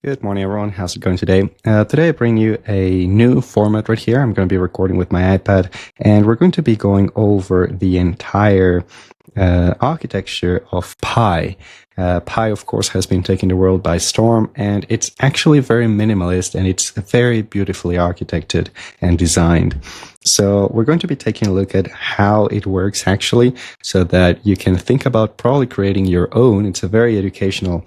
Good morning, everyone. How's it going today? Today I bring you a new format right here. I'm going to be recording with my iPad, and we're going to be going over the entire architecture of Pi. Pi, of course, has been taking the world by storm, and it's actually very minimalist, and it's very beautifully architected and designed. So we're going to be taking a look at how it works actually, so that you can think about probably creating your own. It's a very educational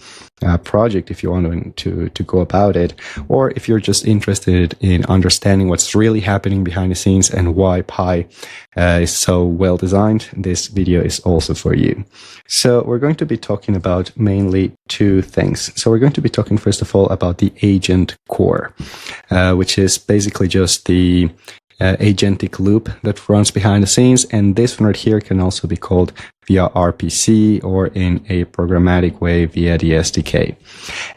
project if you want to go about it, or if you're just interested in understanding what's really happening behind the scenes and why Pi is so well designed. This video is also for you. So we're going to be talking about mainly two things. So we're going to be talking first of all about the agent core, which is basically just the agentic loop that runs behind the scenes, and this one right here can also be called via RPC or in a programmatic way via the SDK.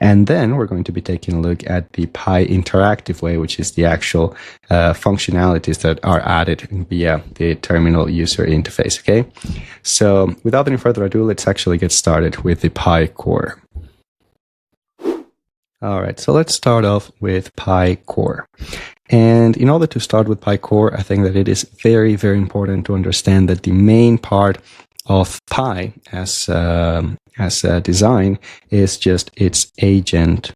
And then we're going to be taking a look at the Pi interactive way, which is the actual functionalities that are added via the terminal user interface. Okay, so without any further ado, let's actually get started with the Pi core. All right, so let's start off with Pi core. And in order to start with Pi core, I think that it is very, very important to understand that the main part of Pi as a design is just its agent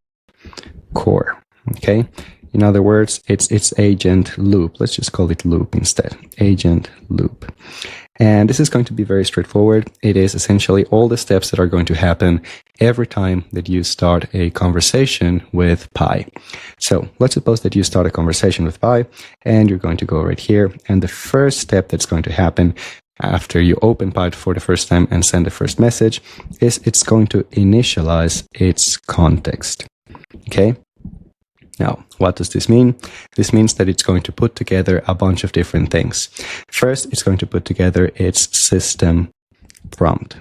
core. Okay. In other words, it's its agent loop. Let's just call it loop instead. Agent loop. And this is going to be very straightforward. It is essentially all the steps that are going to happen every time that you start a conversation with Pi. So let's suppose that you start a conversation with Pi and you're going to go right here. And the first step that's going to happen after you open Pi for the first time and send the first message is it's going to initialize its context. Okay. Now, what does this mean? This means that it's going to put together a bunch of different things. First, it's going to put together its system prompt.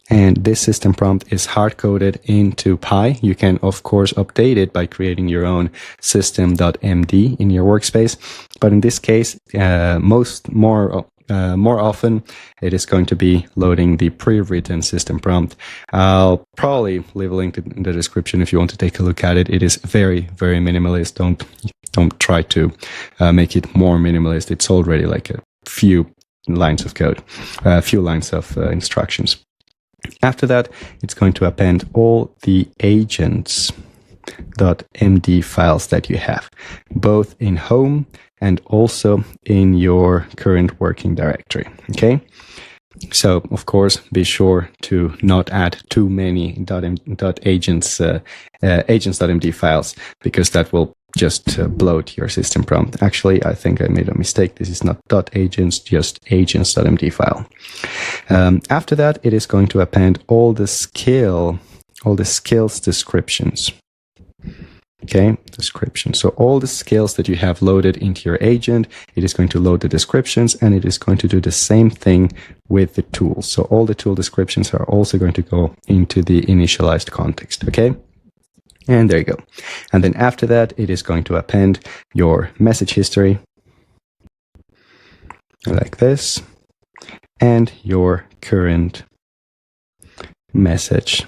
And this system prompt is hard-coded into Pi. You can, of course, update it by creating your own system.md in your workspace. But in this case, more often, it is going to be loading the pre-written system prompt. I'll probably leave a link in the description if you want to take a look at it. It is very, very minimalist. Don't try to make it more minimalist. It's already like a few lines of code, a few lines of instructions. After that, it's going to append all the agents.md files that you have, both in home and also in your current working directory. Okay. So, of course, be sure to not add too many agents.md files, because that will just bloat your system prompt. Actually, I think I made a mistake. This is not .agents, just agents.md file. After that, it is going to append all the skills descriptions. Okay, description. So all the skills that you have loaded into your agent, it is going to load the descriptions, and it is going to do the same thing with the tools. So all the tool descriptions are also going to go into the initialized context. Okay. And there you go. And then after that, it is going to append your message history like this, and your current message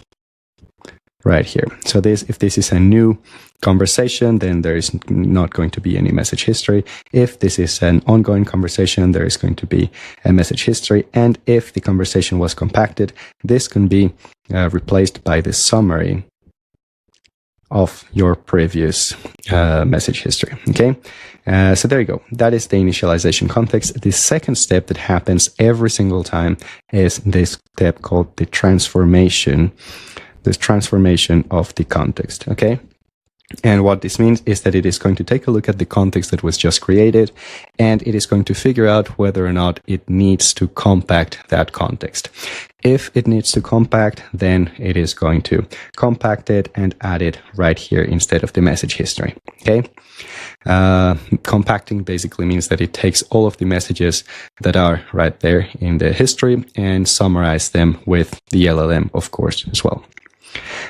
right here. So if this is a new conversation, then there is not going to be any message history. If this is an ongoing conversation, there is going to be a message history. And if the conversation was compacted, this can be replaced by the summary of your previous message history. Okay. So there you go. That is the initialization context. The second step that happens every single time is this step called the transformation. This transformation of the context. Okay. And what this means is that it is going to take a look at the context that was just created, and it is going to figure out whether or not it needs to compact that context. If it needs to compact, then it is going to compact it and add it right here instead of the message history. Okay. Compacting basically means that it takes all of the messages that are right there in the history and summarize them with the LLM, of course, as well.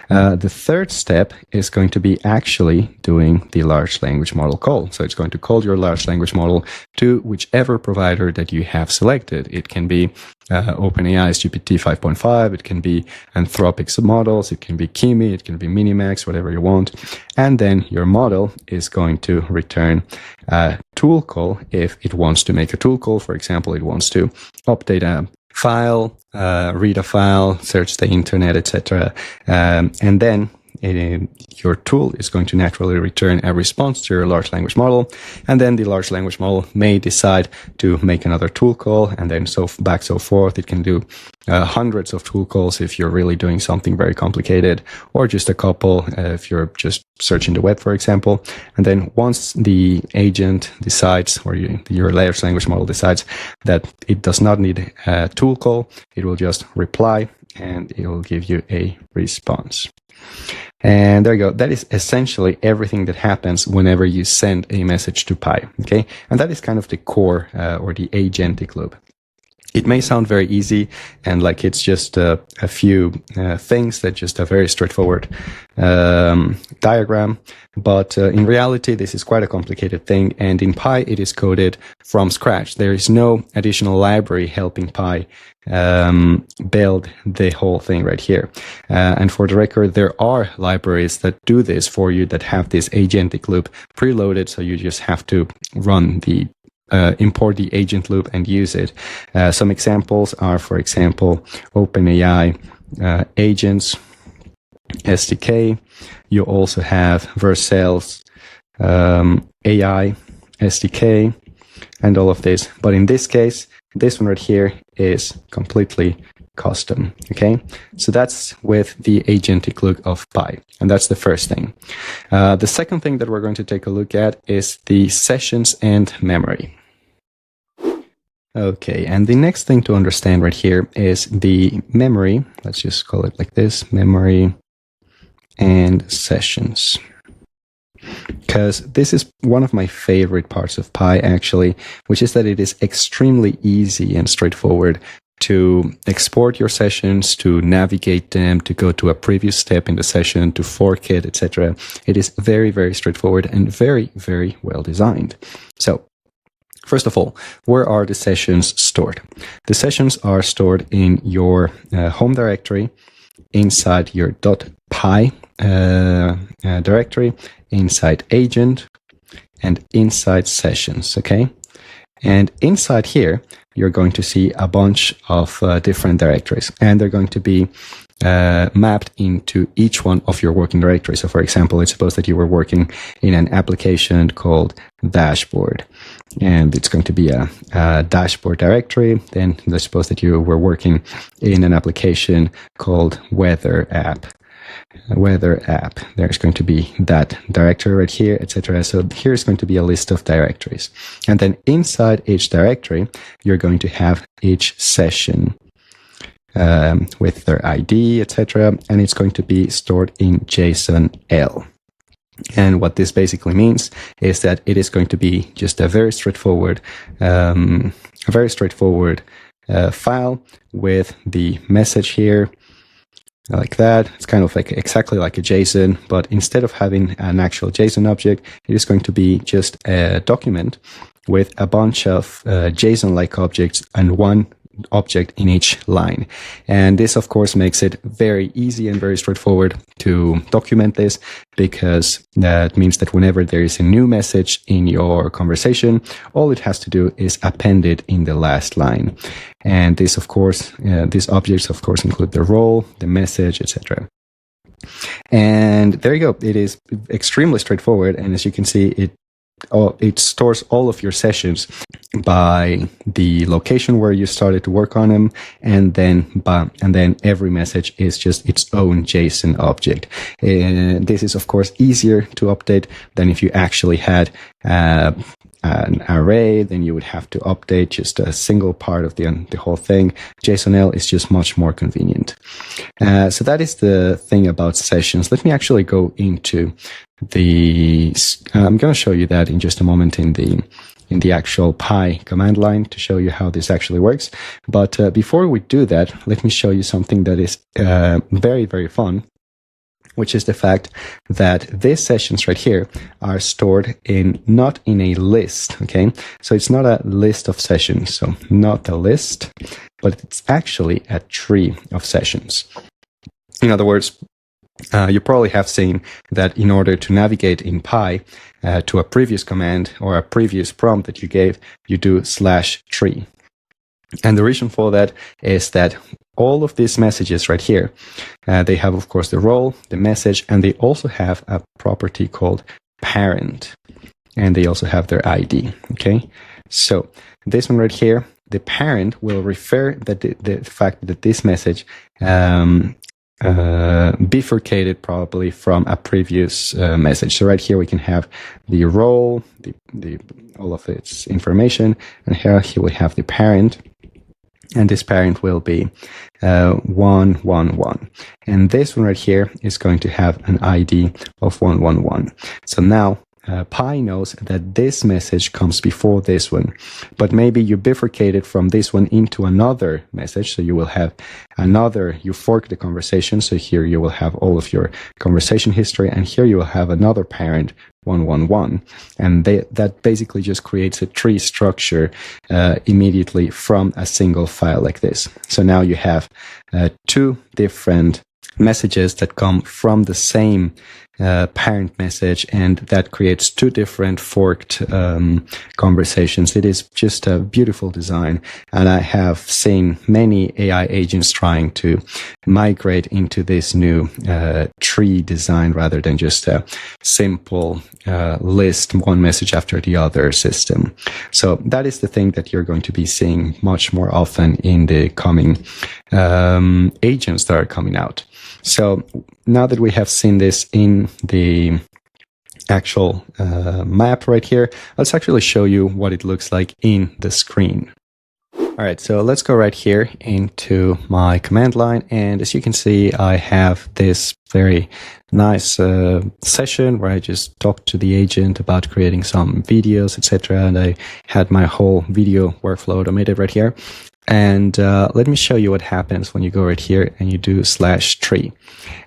The third step is going to be actually doing the large language model call. So it's going to call your large language model to whichever provider that you have selected. It can be OpenAI's GPT 5.5, it can be Anthropic's models, it can be Kimi, it can be Minimax, whatever you want. And then your model is going to return a tool call if it wants to make a tool call. For example, it wants to update a file, read a file, search the internet, etc. And then your tool is going to naturally return a response to your large language model. And then the large language model may decide to make another tool call, and then so forth. It can do hundreds of tool calls if you're really doing something very complicated, or just a couple if you're just searching the web, for example. And then once the agent decides, or your large language model decides that it does not need a tool call, it will just reply and it will give you a response. And there you go. That is essentially everything that happens whenever you send a message to Pi. Okay, and that is kind of the core or the agentic loop. It may sound very easy and like it's just a few things that just a very straightforward diagram, but in reality, this is quite a complicated thing. And in Pi, it is coded from scratch. There is no additional library helping Pi build the whole thing right here. And for the record, there are libraries that do this for you that have this agentic loop preloaded. So you just have to run the import the agent loop and use it. Some examples are, for example, OpenAI agents SDK. You also have Vercel's AI SDK and all of this. But in this case, this one right here is completely custom. Okay, so that's with the agentic look of Pi, and that's the first thing. The second thing that we're going to take a look at is the sessions and memory. Okay, and the next thing to understand right here is the memory. Let's just call it like this: memory and sessions. Because this is one of my favorite parts of Pi, actually, which is that it is extremely easy and straightforward to export your sessions, to navigate them, to go to a previous step in the session, to fork it, etc. It is very, very straightforward and very, very well designed. So, first of all, where are the sessions stored? The sessions are stored in your home directory, inside your .py directory, inside agent, and inside sessions, okay? And inside here, you're going to see a bunch of different directories, and they're going to be mapped into each one of your working directories. So for example, let's suppose that you were working in an application called dashboard, and it's going to be a dashboard directory. Then let's suppose that you were working in an application called weather app. There's going to be that directory right here, etc. So here's going to be a list of directories, and then inside each directory you're going to have each session with their ID, etc. And it's going to be stored in JSON-L. And what this basically means is that it is going to be just a very straightforward file with the message here, like that. It's kind of like exactly like a JSON, but instead of having an actual JSON object, it is going to be just a document with a bunch of JSON-like objects and one object in each line. And this, of course, makes it very easy and very straightforward to document this, because that means that whenever there is a new message in your conversation, all it has to do is append it in the last line. And this, of course, these objects, of course, include the role, the message, etc. And there you go. It is extremely straightforward. And as you can see, it stores all of your sessions by the location where you started to work on them, and then every message is just its own JSON object. This is, of course, easier to update than if you actually had an array. Then you would have to update just a single part of the whole thing. JSON-L is just much more convenient. So that is the thing about sessions. Let me actually go into I'm going to show you that in just a moment in the actual Pi command line to show you how this actually works. But before we do that, let me show you something that is very, very fun. which is the fact that these sessions right here are stored not in a list, okay? So it's not a list of sessions, so not a list, but it's actually a tree of sessions. In other words, you probably have seen that in order to navigate in Pi to a previous command or a previous prompt that you gave, you do /tree. And the reason for that is that all of these messages right here, they have, of course, the role, the message, and they also have a property called parent. And they also have their ID, okay? So this one right here, the parent will refer that the fact that this message bifurcated probably from a previous message. So right here we can have the role, the all of its information, and here we have the parent. And this parent will be 111. And this one right here is going to have an ID of 111. So now Pi knows that this message comes before this one, but maybe you bifurcated from this one into another message. So you will have you fork the conversation. So here you will have all of your conversation history, and here you will have another parent, 111. And that basically just creates a tree structure immediately from a single file like this. So now you have two different messages that come from the same parent message, and that creates two different forked conversations. It is just a beautiful design, and I have seen many AI agents trying to migrate into this new tree design rather than just a simple list, one message after the other system. So that is the thing that you're going to be seeing much more often in the coming agents that are coming out. So now that we have seen this in the actual map right here, let's actually show you what it looks like in the screen. All right, so let's go right here into my command line. And as you can see, I have this very nice session where I just talked to the agent about creating some videos, etc. And I had my whole video workflow automated right here. And let me show you what happens when you go right here and you do /tree.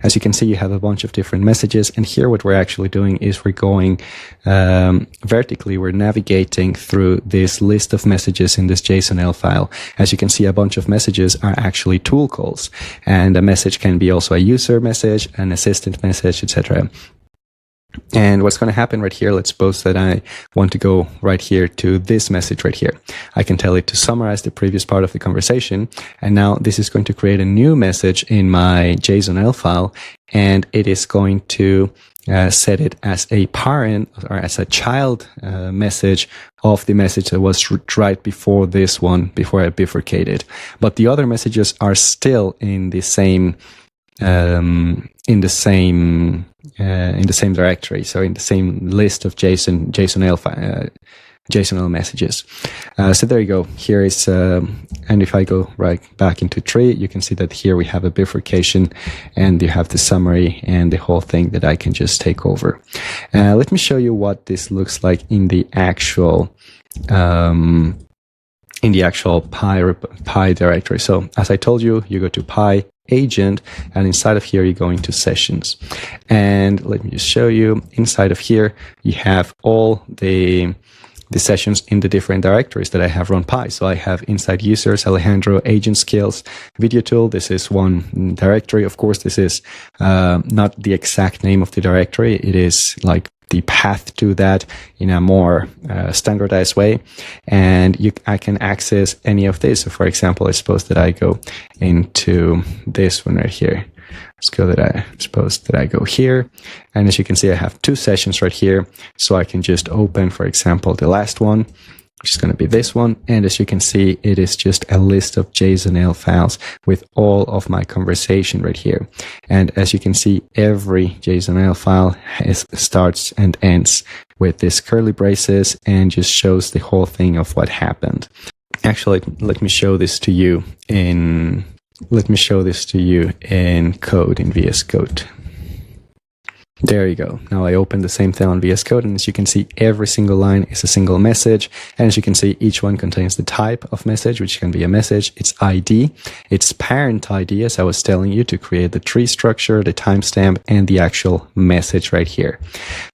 As you can see, you have a bunch of different messages. And here what we're actually doing is we're going vertically. We're navigating through this list of messages in this JSON-L file. As you can see, a bunch of messages are actually tool calls. And a message can be also a user message, an assistant message, etc. And what's going to happen right here, let's suppose that I want to go right here to this message right here. I can tell it to summarize the previous part of the conversation. And now this is going to create a new message in my JSON-L file. And it is going to set it as a parent or as a child message of the message that was right before this one, before I bifurcated. But the other messages are still in the same directory, so in the same list of JSON-L messages. So there you go. Here is, and if I go right back into tree, you can see that here we have a bifurcation, and you have the summary and the whole thing that I can just take over. Let me show you what this looks like in the actual Pi directory. So as I told you, you go to Pi agent, and inside of here you go into sessions. And let me just show you, inside of here you have all the sessions in the different directories that I have run Pi. So I have inside users, Alejandro, agent skills, video tool. This is one directory. Of course, this is not the exact name of the directory. It is like the path to that in a more standardized way. And I can access any of this. So for example, I suppose that I go into this one right here. Suppose that I go here. And as you can see, I have two sessions right here. So I can just open, for example, the last one, which is going to be this one. And as you can see, it is just a list of JSON-L files with all of my conversation right here. And as you can see, every JSON-L file starts and ends with this curly braces and just shows the whole thing of what happened. Actually, let me show this to you in code, in VS Code. There you go. Now I open the same thing on VS Code, and as you can see, every single line is a single message. And as you can see, each one contains the type of message, which can be a message, its ID, its parent ID, as I was telling you, to create the tree structure, the timestamp, and the actual message right here.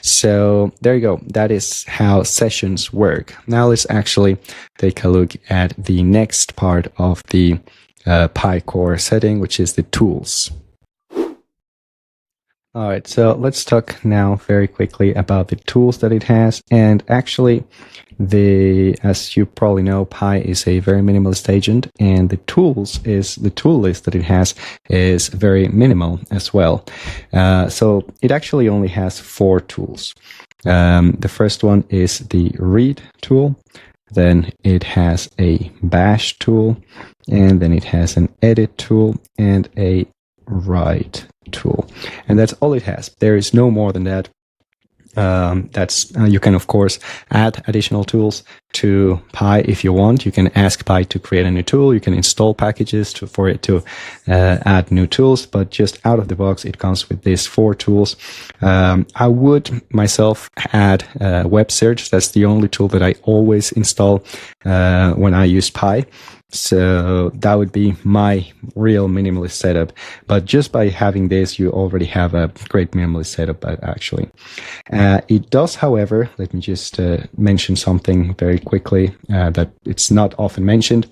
So there you go. That is how sessions work. Now let's actually take a look at the next part of the PyCore setting, which is the tools. All right, so let's talk now very quickly about the tools that it has. And actually, as you probably know, Pi is a very minimalist agent, and the tool list that it has is very minimal as well. So it actually only has 4 tools. The first one is the read tool. Then it has a bash tool, and then it has an edit tool and a write tool, and that's all it has. There is no more than that. You can of course add additional tools to Pi if you want. You can ask Pi to create a new tool. You can install packages for it to add new tools, but just out of the box it comes with these 4 tools. I would myself add web search. That's the only tool that I always install when I use Pi. So that would be my real minimalist setup. But just by having this, you already have a great minimalist setup, actually. It does, however, let me just mention something very quickly that it's not often mentioned.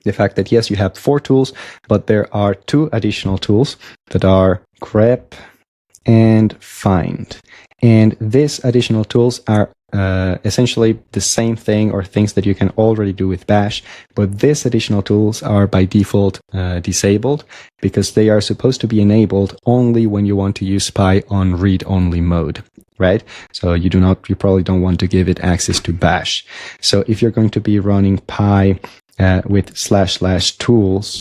The fact that, yes, you have 4 tools, but there are 2 additional tools that are grep and find. And these additional tools are essentially the same thing, or things that you can already do with Bash, but these additional tools are by default disabled, because they are supposed to be enabled only when you want to use Pi on read-only mode, right? So you probably don't want to give it access to Bash. So if you're going to be running Pi with //tools,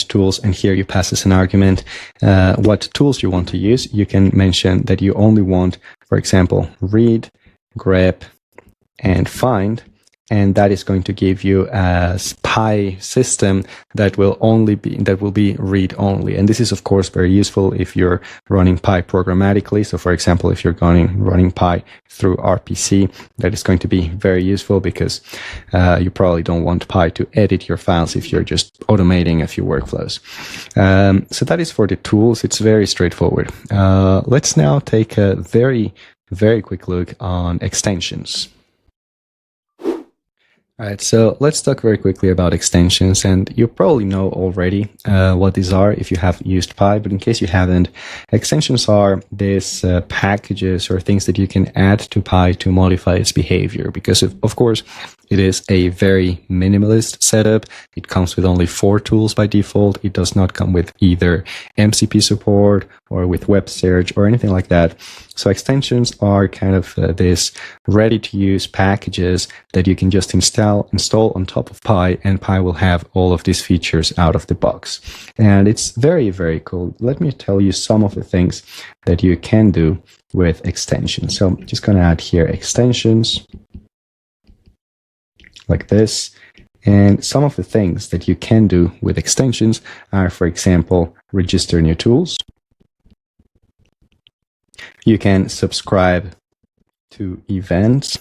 --tools, and here you pass as an argument what tools you want to use, you can mention that you only want, for example, read, grep, and find, and that is going to give you a Pi system that will be read only. And this is of course very useful if you're running Pi programmatically. So for example, if you're running Pi through RPC, that is going to be very useful, because you probably don't want Pi to edit your files if you're just automating a few workflows. So that is for the tools. It's very straightforward. Let's now take a very quick look on extensions. All right, so let's talk very quickly about extensions, and you probably know already what these are if you have used Pi, but in case you haven't, extensions are these packages or things that you can add to Pi to modify its behavior, because of course it is a very minimalist setup. It comes with only 4 tools by default. It does not come with either MCP support or with web search or anything like that. So extensions are kind of this ready-to-use packages that you can just install on top of Pi, and Pi will have all of these features out of the box. And it's very, very cool. Let me tell you some of the things that you can do with extensions. So I'm just going to add here extensions like this. And some of the things that you can do with extensions are, for example, register new tools. You can subscribe to events.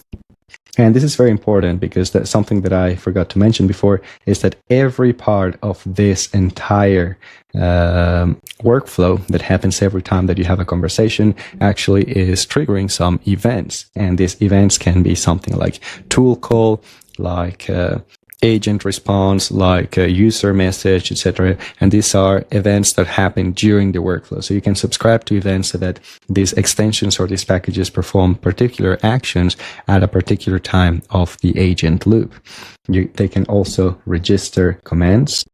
And this is very important, because that's something that I forgot to mention before, is that every part of this entire workflow that happens every time that you have a conversation actually is triggering some events. And these events can be something like tool call, like agent response, like a user message, etc. And these are events that happen during the workflow. So you can subscribe to events so that these extensions or these packages perform particular actions at a particular time of the agent loop. They can also register commands.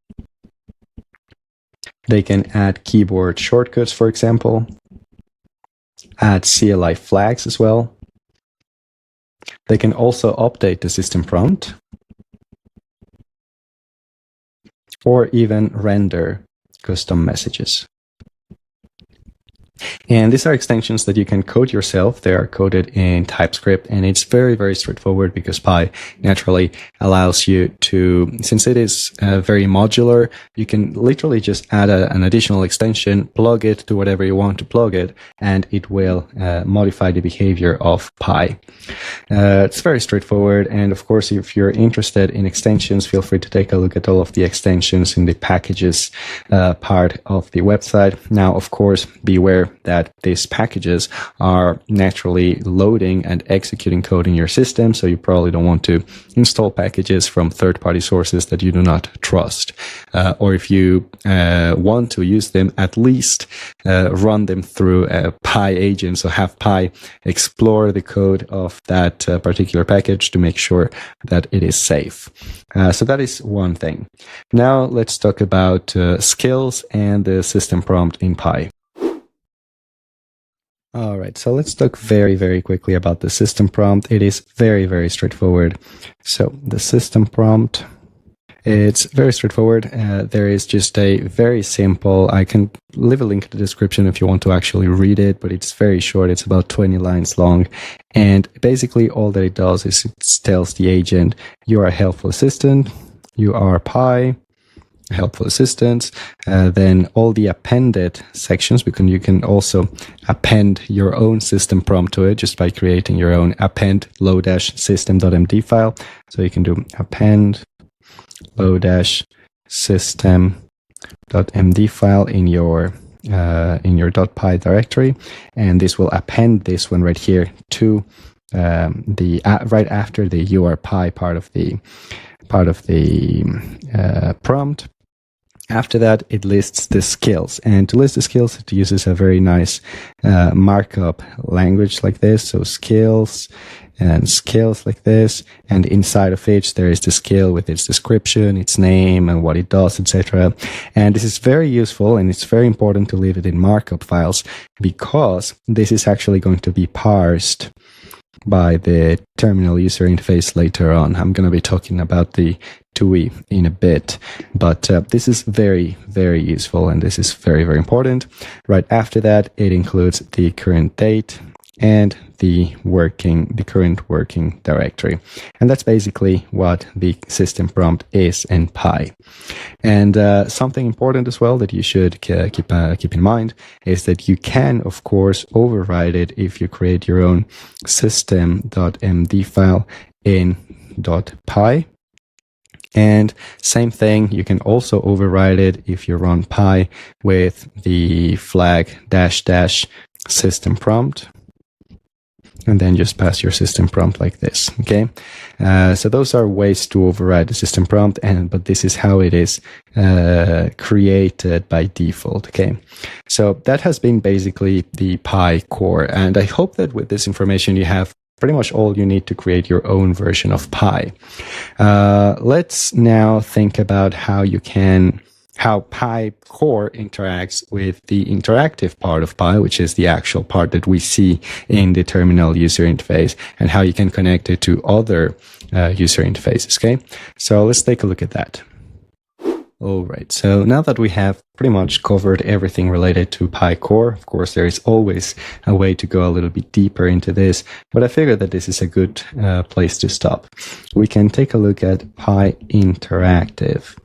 They can add keyboard shortcuts, for example, add CLI flags as well. They can also update the system prompt, or even render custom messages. And these are extensions that you can code yourself. They are coded in TypeScript, and it's very, very straightforward because Pi naturally allows you to, since it is very modular, you can literally just add an additional extension, plug it to whatever you want to plug it, and it will modify the behavior of Pi. It's very straightforward. And of course, if you're interested in extensions, feel free to take a look at all of the extensions in the packages part of the website. Now, of course, beware that these packages are naturally loading and executing code in your system, so you probably don't want to install packages from third-party sources that you do not trust. Or if you want to use them, at least run them through a Pi agent, so have Pi explore the code of that particular package to make sure that it is safe. So that is one thing. Now let's talk about skills and the system prompt in Pi. All right, so let's talk very, very quickly about the system prompt. It is very, very straightforward. So the system prompt, it's very straightforward. There is just a very simple, I can leave a link in the description if you want to actually read it, but it's very short. It's about 20 lines long. And basically all that it does is it tells the agent, you are a helpful assistant, you are Pi, helpful assistance, then all the appended sections, because you can also append your own system prompt to it just by creating your own append low-system.md file. So you can do append low-system.md file in your .py directory, and this will append this one right here to the right after the URPy part of the prompt. After that, it lists the skills, and to list the skills, it uses a very nice markup language like this. So skills and skills like this, and inside of each there is the skill with its description, its name, and what it does, etc. And this is very useful, and it's very important to leave it in markup files because this is actually going to be parsed by the terminal user interface later on. I'm going to be talking about the TUI in a bit, but this is very, very useful, and this is very, very important. Right after that, it includes the current date and the current working directory. And that's basically what the system prompt is in Pi. And something important as well that you should keep in mind is that you can, of course, override it if you create your own system.md file in .py. And same thing, you can also override it if you run Pi with the flag -- system prompt, and then just pass your system prompt like this. Okay, so those are ways to override the system prompt, but this is how it is created by default. Okay, so that has been basically the Pi core, and I hope that with this information you have pretty much all you need to create your own version of Pi. Let's now think about how Pi core interacts with the interactive part of Pi, which is the actual part that we see in the terminal user interface, and how you can connect it to other user interfaces. Okay, so let's take a look at that. All right, so now that we have pretty much covered everything related to Pi core, of course, there is always a way to go a little bit deeper into this, but I figured that this is a good place to stop. We can take a look at Pi Interactive,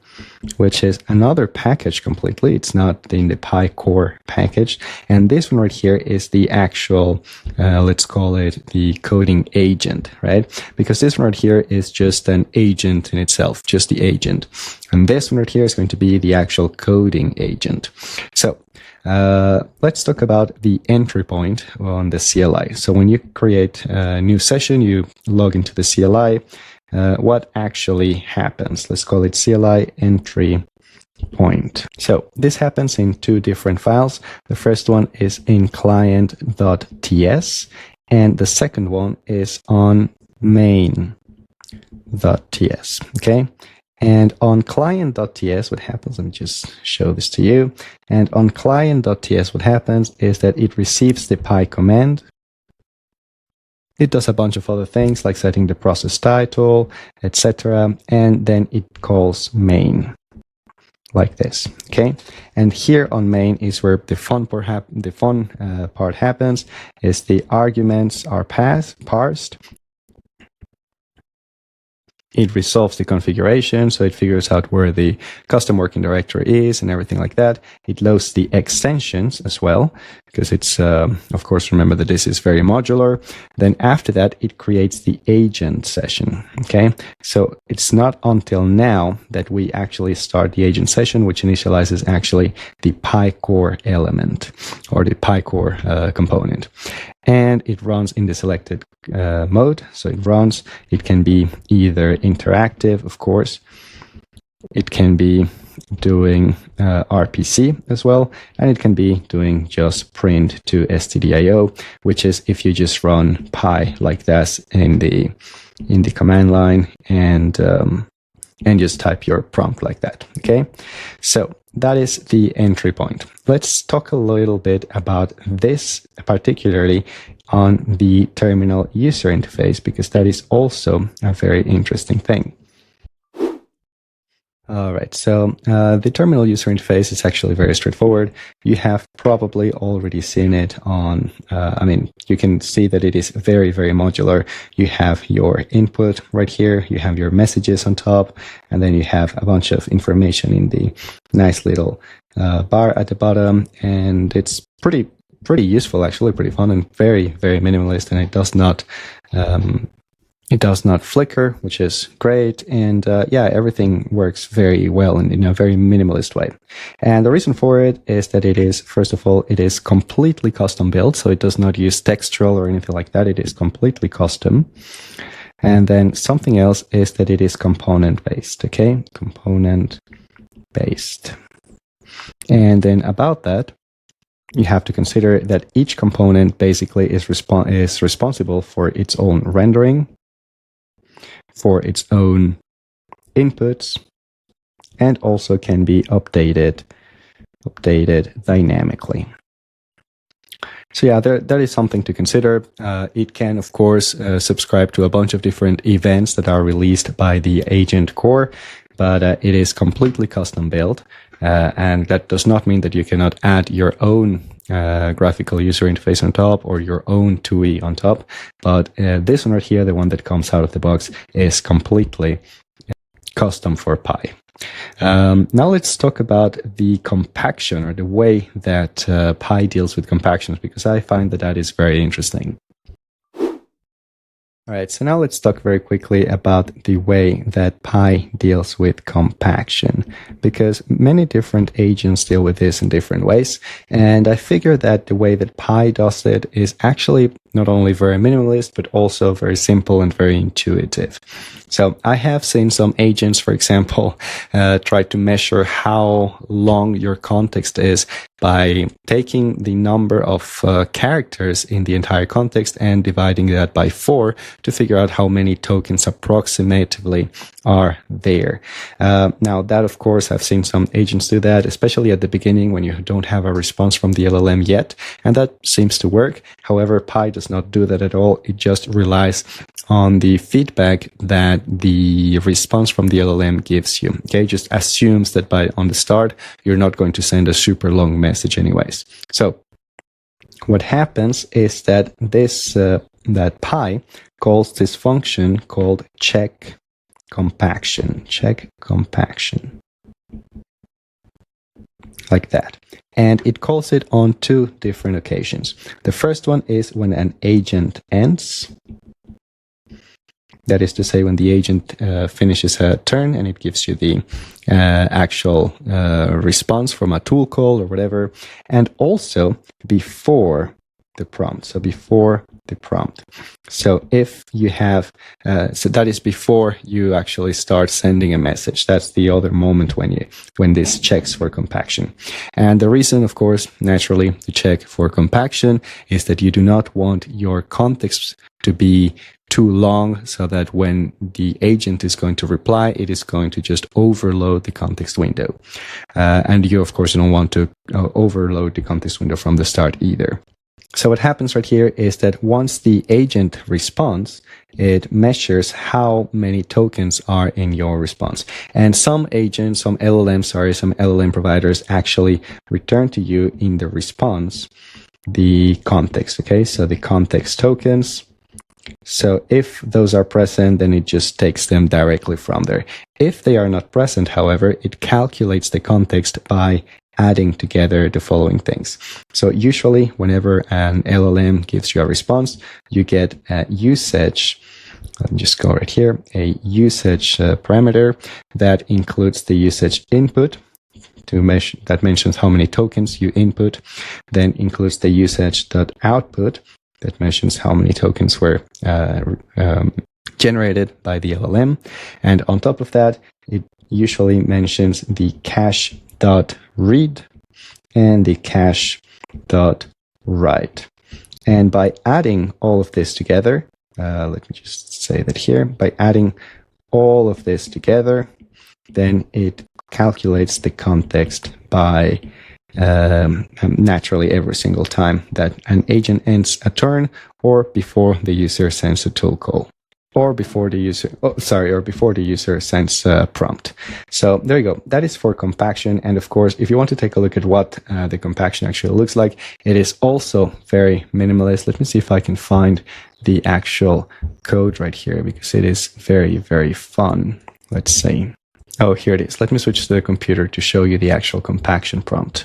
which is another package completely. It's not in the Pi core package. And this one right here is the actual, let's call it the coding agent, right? Because this one right here is just an agent in itself, just the agent. And this one right here is going to be the actual coding agent. So let's talk about the entry point on the CLI. So when you create a new session, you log into the CLI. What actually happens? Let's call it CLI entry point. So this happens in two different files. The first one is in client.ts, and the second one is on main.ts. Okay. And on client.ts, what happens? Let me just show this to you. And on client.ts, what happens is that it receives the Pi command. It does a bunch of other things like setting the process title, etc. And then it calls main. like this. Okay, and here on main is where the fun part happens. Is the arguments are parsed. It resolves the configuration, so it figures out where the custom working directory is and everything like that. It loads the extensions as well, because it's, of course, remember that this is very modular. Then after that, it creates the agent session, okay? So it's not until now that we actually start the agent session, which initializes actually the PyCore element, or the PyCore component. And it runs in the selected mode. So it can be either interactive, of course. It can be doing RPC as well. And it can be doing just print to stdio, which is if you just run py like this in the command line and just type your prompt like that. Okay. So that is the entry point. Let's talk a little bit about this, particularly on the terminal user interface, because that is also a very interesting thing. All right, so the terminal user interface is actually very straightforward. You have probably already seen it on, you can see that it is very, very modular. You have your input right here, you have your messages on top, and then you have a bunch of information in the nice little bar at the bottom, and it's pretty useful, actually, pretty fun, and very, very minimalist, and it does not flicker, which is great. And everything works very well in a very minimalist way. And the reason for it is that it is, first of all, it is completely custom built. So it does not use textual or anything like that. It is completely custom. And then something else is that it is component based. Okay. Component based. And then about that, you have to consider that each component basically is responsible for its own rendering, for its own inputs, and also can be updated dynamically. So yeah, that is something to consider. It can, of course, subscribe to a bunch of different events that are released by the agent core, but it is completely custom built. And that does not mean that you cannot add your own graphical user interface on top or your own TUI on top. But this one right here, the one that comes out of the box, is completely custom for Pi. Now let's talk about the compaction, or the way that Pi deals with compactions, because I find that is very interesting. All right, so now let's talk very quickly about the way that Pi deals with compaction, because many different agents deal with this in different ways. And I figure that the way that Pi does it is actually not only very minimalist, but also very simple and very intuitive. So I have seen some agents, for example, try to measure how long your context is by taking the number of characters in the entire context and dividing that by 4 to figure out how many tokens approximately are there. Now that, of course, I've seen some agents do that, especially at the beginning when you don't have a response from the LLM yet, and that seems to work. However, Pi does not do that at all. It just relies on the feedback that the response from the LLM gives you. Okay, just assumes that on the start, you're not going to send a super long message anyways. So what happens is that that Pi calls this function called check compaction, like that. And it calls it on 2 different occasions. The first one is when an agent ends. That is to say, when the agent finishes a turn and it gives you the actual response from a tool call or whatever, and also before the prompt. So before the prompt. So if you have, so that is before you actually start sending a message. That's the other moment when this checks for compaction. And the reason, of course, naturally to check for compaction is that you do not want your context to be too long, so that when the agent is going to reply, it is going to just overload the context window. And you, of course, don't want to overload the context window from the start either. So what happens right here is that once the agent responds, it measures how many tokens are in your response. And some agents, some LLM providers actually return to you in the response the context, okay? So the context tokens. So if those are present, then it just takes them directly from there. If they are not present, however, it calculates the context by adding together the following things. So usually whenever an LLM gives you a response, you get a usage. Let me just go right here, a usage parameter that includes the usage input that mentions how many tokens you input, then includes the usage.output that mentions how many tokens were generated by the LLM. And on top of that, it usually mentions the cache.read and the cache.write. And by adding all of this together, let me just say that here, by adding all of this together, then it calculates the context by naturally every single time that an agent ends a turn or before the user sends a tool call. Or before the user sends a prompt. So there you go. That is for compaction. And of course, if you want to take a look at what the compaction actually looks like, it is also very minimalist. Let me see if I can find the actual code right here, because it is very, very fun. Let's see. Oh, here it is. Let me switch to the computer to show you the actual compaction prompt.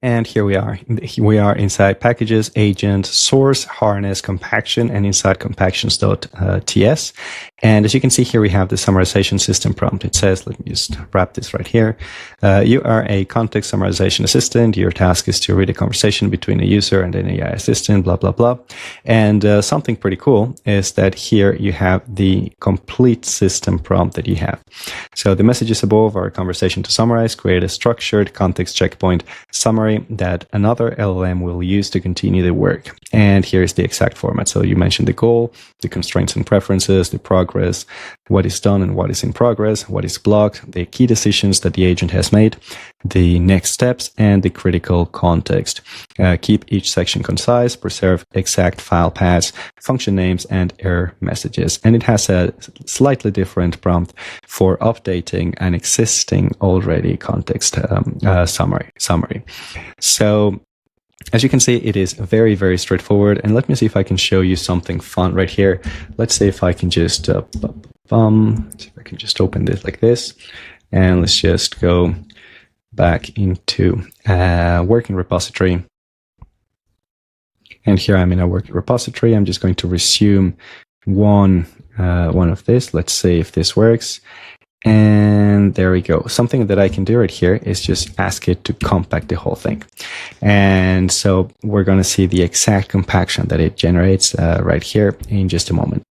And here we are. We are inside packages, agent, source, harness, compaction, and inside compactions.ts. And as you can see here, we have the summarization system prompt. It says, let me just wrap this right here. You are a context summarization assistant. Your task is to read a conversation between a user and an AI assistant, blah, blah, blah. And something pretty cool is that here you have the complete system prompt that you have. So the messages above are a conversation to summarize, create a structured context checkpoint summary that another LLM will use to continue the work. And here's the exact format. So you mentioned the goal, the constraints and preferences, the progress, what is done and what is in progress, what is blocked, the key decisions that the agent has made, the next steps, and the critical context. Keep each section concise, preserve exact file paths, function names, and error messages. And it has a slightly different prompt for updating an existing already context summary. So as you can see, it is very, very straightforward. And let me see if I can show you something fun right here. Let's see if I can just open this like this. And let's just go back into working repository. And here I'm in a working repository. I'm just going to resume one of this. Let's see if this works. And there we go. Something that I can do right here is just ask it to compact the whole thing. And so we're going to see the exact compaction that it generates right here in just a moment.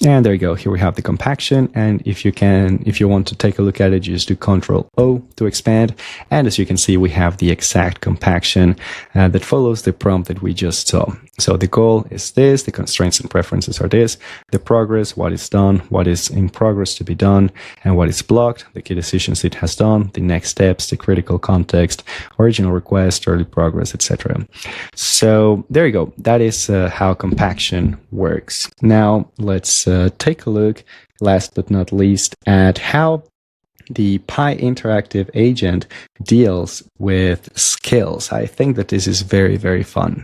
And there you go. Here we have the compaction. And if you want to take a look at it, you just do Control-O to expand. And as you can see, we have the exact compaction that follows the prompt that we just saw. So the goal is this, the constraints and preferences are this, the progress, what is done, what is in progress to be done, and what is blocked, the key decisions it has done, the next steps, the critical context, original request, early progress, etc. So there you go. That is how compaction works. Now let's take a look, last but not least, at how the Pi interactive agent deals with skills. I think that this is very, very fun.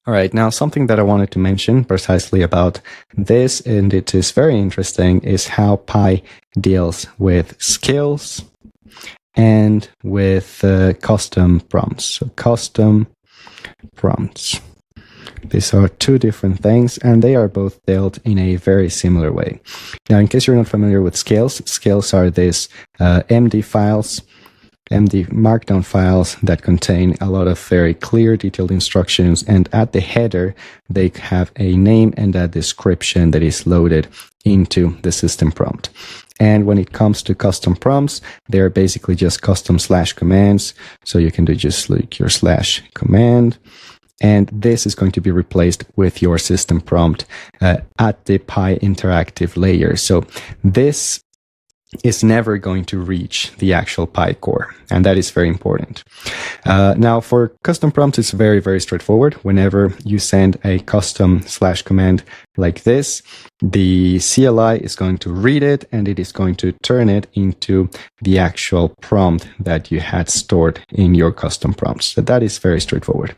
All right, now something that I wanted to mention precisely about this, and it is very interesting, is how Pi deals with skills and with custom prompts. So custom prompts. These are two different things, and they are both dealt in a very similar way. Now, in case you're not familiar with scales, scales are these MD markdown files that contain a lot of very clear, detailed instructions, and at the header, they have a name and a description that is loaded into the system prompt. And when it comes to custom prompts, they're basically just custom /commands. So you can do just like your /command. And this is going to be replaced with your system prompt at the Pi interactive layer. So this is never going to reach the actual Pi core. And that is very important. Now for custom prompts, it's very, very straightforward. Whenever you send a custom / command like this, the CLI is going to read it and it is going to turn it into the actual prompt that you had stored in your custom prompts. So that is very straightforward.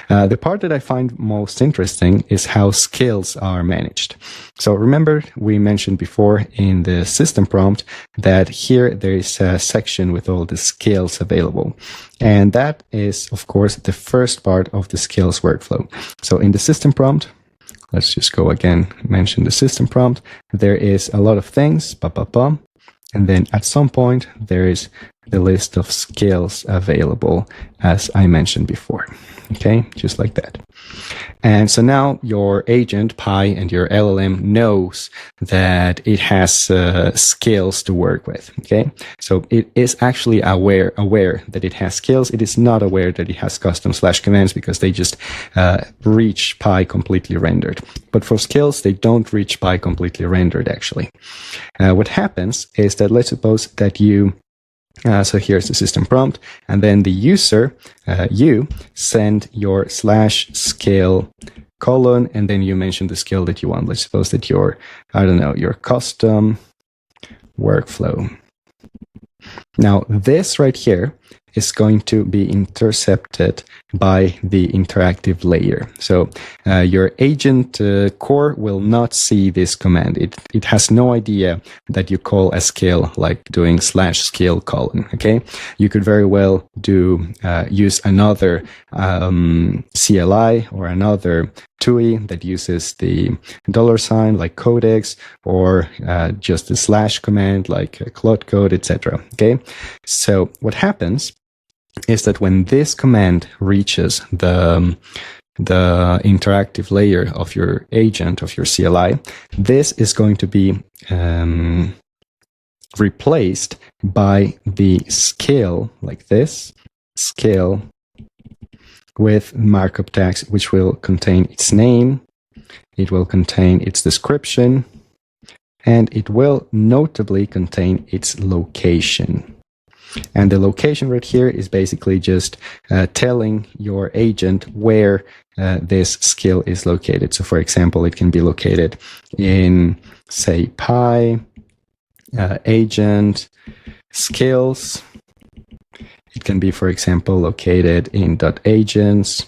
The part that I find most interesting is how skills are managed. So remember, we mentioned before in the system prompt that here there is a section with all the skills available. And that is, of course, the first part of the skills workflow. So in the system prompt, let's just go again, mention the system prompt. There is a lot of things, and then at some point, there is the list of skills available, as I mentioned before. Okay, just like that. And so now your agent, Pi, and your LLM knows that it has skills to work with. Okay, so it is actually aware that it has skills. It is not aware that it has custom / commands because they just reach Pi completely rendered. But for skills, they don't reach Pi completely rendered, actually. What happens is that let's suppose that you so here's the system prompt, and then the user, you send your /skill : and then you mention the skill that you want. Let's suppose that your custom workflow. Now this right here is going to be intercepted by the interactive layer. So your agent core will not see this command. It has no idea that you call a skill like doing /skill : okay? You could very well use another CLI or another TUI that uses the $, like codex, or just the / command like clot code, etc. Okay, so what happens is that when this command reaches the interactive layer of your agent, of your CLI, this is going to be replaced by the skill, like this, skill with markup tags, which will contain its name, it will contain its description, and it will notably contain its location. And the location right here is basically just telling your agent where this skill is located. So for example, it can be located in, say, Pi, agent, skills. It can be, for example, located in .agents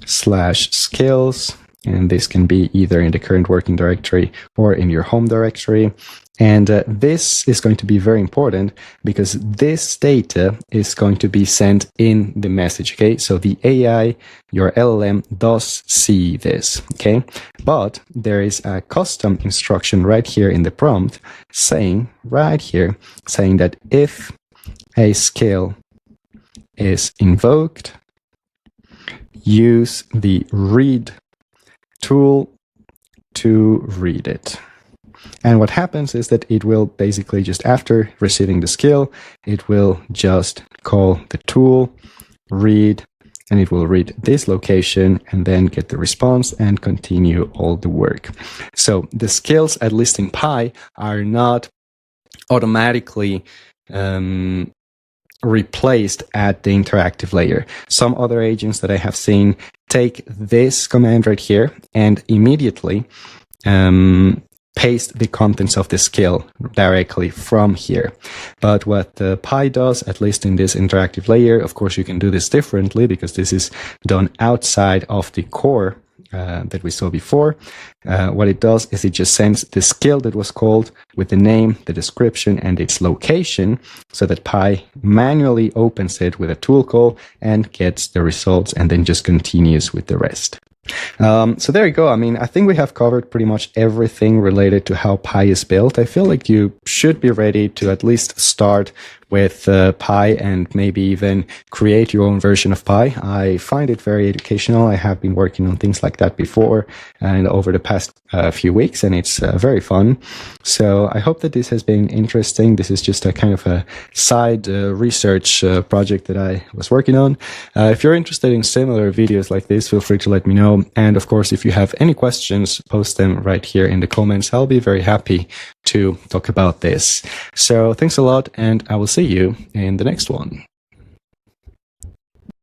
/skills. And this can be either in the current working directory or in your home directory. And this is going to be very important because this data is going to be sent in the message, okay? So the AI, your LLM, does see this, okay? But there is a custom instruction right here in the prompt saying that if a skill is invoked, use the read tool to read it. And what happens is that it will basically just, after receiving the skill, it will just call the tool, read, and it will read this location and then get the response and continue all the work. So the skills, at least in Pi, are not automatically replaced at the interactive layer. Some other agents that I have seen take this command right here and immediately paste the contents of the skill directly from here. But what Pi does, at least in this interactive layer, of course you can do this differently because this is done outside of the core that we saw before. What it does is it just sends the skill that was called with the name, the description, and its location, so that Pi manually opens it with a tool call and gets the results and then just continues with the rest. So there you go. I mean, I think we have covered pretty much everything related to how Pi is built. I feel like you should be ready to at least start with Pi and maybe even create your own version of Pi. I find it very educational. I have been working on things like that before and over the past few weeks, and it's very fun. So I hope that this has been interesting. This is just a kind of a side research project that I was working on. If you're interested in similar videos like this, feel free to let me know. And of course, if you have any questions, post them right here in the comments. I'll be very happy to talk about this. So thanks a lot, and I will see you in the next one.